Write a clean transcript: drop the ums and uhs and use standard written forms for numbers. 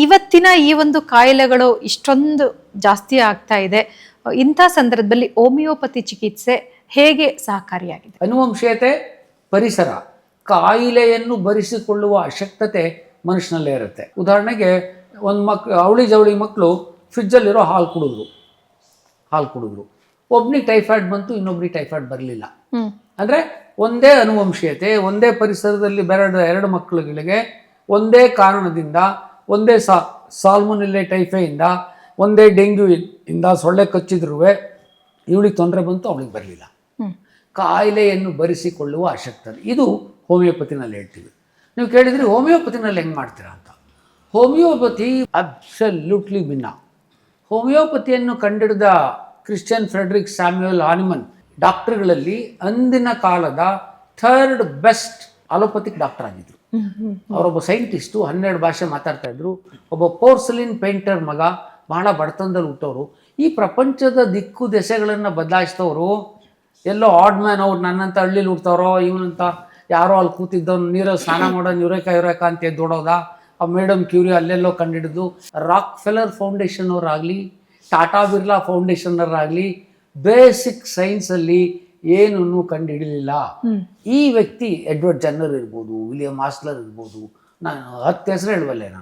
ಇವತ್ತಿನ ಈ ಒಂದು ಕಾಯಿಲೆಗಳು ಇಷ್ಟೊಂದು ಜಾಸ್ತಿ ಆಗ್ತಾ ಇದೆ, ಇಂಥ ಸಂದರ್ಭದಲ್ಲಿ ಹೋಮಿಯೋಪತಿ ಚಿಕಿತ್ಸೆ ಹೇಗೆ ಸಹಕಾರಿಯಾಗಿದೆ? ಅನುವಂಶೀಯತೆ, ಪರಿಸರ, ಕಾಯಿಲೆಯನ್ನು ಭರಿಸಿಕೊಳ್ಳುವ ಅಶಕ್ತತೆ ಮನುಷ್ಯನಲ್ಲೇ ಇರುತ್ತೆ. ಉದಾಹರಣೆಗೆ ಒಂದು ಅವಳಿ ಜವಳಿ ಮಕ್ಕಳು ಫ್ರಿಜ್ಜಲ್ಲಿರೋ ಹಾಲು ಕುಡಿದ್ರು, ಒಬ್ನಿಗೆ ಟೈಫಾಯ್ಡ್ ಬಂತು, ಇನ್ನೊಬ್ರಿಗೆ ಟೈಫಾಯ್ಡ್ ಬರಲಿಲ್ಲ. ಅಂದರೆ ಒಂದೇ ಅನುವಂಶೀಯತೆ, ಒಂದೇ ಪರಿಸರದಲ್ಲಿ ಬೆರೆದ ಎರಡು ಮಕ್ಕಳುಗಳಿಗೆ ಒಂದೇ ಕಾರಣದಿಂದ, ಒಂದೇ ಸಾಲ್ಮೊನೆಲ್ಲ ಟೈಫೈಯಿಂದ, ಒಂದೇ ಡೆಂಗ್ಯೂ ಇಂದ ಸೊಳ್ಳೆ ಕಚ್ಚಿದ್ರೂ ಇವಳಿಗೆ ತೊಂದರೆ ಬಂತು, ಅವಳಿಗೆ ಬರಲಿಲ್ಲ. ಕಾಯಿಲೆಯನ್ನು ಭರಿಸಿಕೊಳ್ಳುವ ಅಶಕ್ತತೆ, ಇದು ಹೋಮಿಯೋಪತಿನಲ್ಲಿ ಹೇಳ್ತೀವಿ. ನೀವು ಕೇಳಿದ್ರಿ ಹೋಮಿಯೋಪತಿನಲ್ಲಿ ಹೆಂಗೆ ಮಾಡ್ತೀರಾ ಅಂತ. ಹೋಮಿಯೋಪತಿ ಅಬ್ಸಲ್ಯೂಟ್ಲಿ ಭಿನ್ನ. ಹೋಮಿಯೋಪತಿಯನ್ನು ಕಂಡಿಡಿದ ಕ್ರಿಶ್ಚಿಯನ್ ಫ್ರೆಡ್ರಿಕ್ ಸ್ಯಾಮ್ಯುಯಲ್ ಹಾನಿಮನ್ ಡಾಕ್ಟರ್ಗಳಲ್ಲಿ ಅಂದಿನ ಕಾಲದ ಥರ್ಡ್ ಬೆಸ್ಟ್ ಅಲೋಪತಿಕ್ ಡಾಕ್ಟರ್ ಆಗಿದ್ರು. ಅವರೊಬ್ಬ ಸೈಂಟಿಸ್ಟು, 12 ಭಾಷೆ ಮಾತಾಡ್ತಾ ಇದ್ರು. ಒಬ್ಬ ಪೋರ್ಸಲಿನ್ ಪೇಂಟರ್ ಮಗ, ಬಹಳ ಬಡತನದಲ್ಲಿ ಹುಟ್ಟವರು. ಈ ಪ್ರಪಂಚದ ದಿಕ್ಕು ದೆಸೆಗಳನ್ನು ಬದಲಾಯಿಸಿದವರು. ಎಲ್ಲೋ ಆಡ್ ಮ್ಯಾನ್ ಅವ್ರು ನನ್ನಂತ ಹಳ್ಳಿಲಿ ಹುಡ್ತಾರೋ, ಇವನಂತ ಯಾರೋ ಅಲ್ಲಿ ಕೂತಿದ್ದವನು ನೀರಲ್ಲಿ ಸ್ನಾನ ಮಾಡೋನು ಯುರೇಕ ಅಂತ ಎದ್ದೋಡೋದ. ಆ ಮೇಡಮ್ ಕ್ಯೂರಿ ಅಲ್ಲೆಲ್ಲೋ ಕಂಡಿಡಿದು. ರಾಕ್ ಫೆಲ್ಲರ್ ಫೌಂಡೇಶನ್ ಅವರಾಗಲಿ, ಟಾಟಾ ಬಿರ್ಲಾ ಫೌಂಡೇಶನ್ನವರಾಗಲಿ ಬೇಸಿಕ್ ಸೈನ್ಸಲ್ಲಿ ಏನನ್ನು ಕಂಡುಹಿಡಲಿಲ್ಲ. ಈ ವ್ಯಕ್ತಿ ಎಡ್ವರ್ಡ್ ಜನ್ನರ್ ಇರ್ಬೋದು, ವಿಲಿಯಂ ಆಸ್ಲರ್ ಇರ್ಬೋದು, ನಾನು 10 ಹೆಸರು ಹೇಳುವಲ್ಲೇ ನಾನು.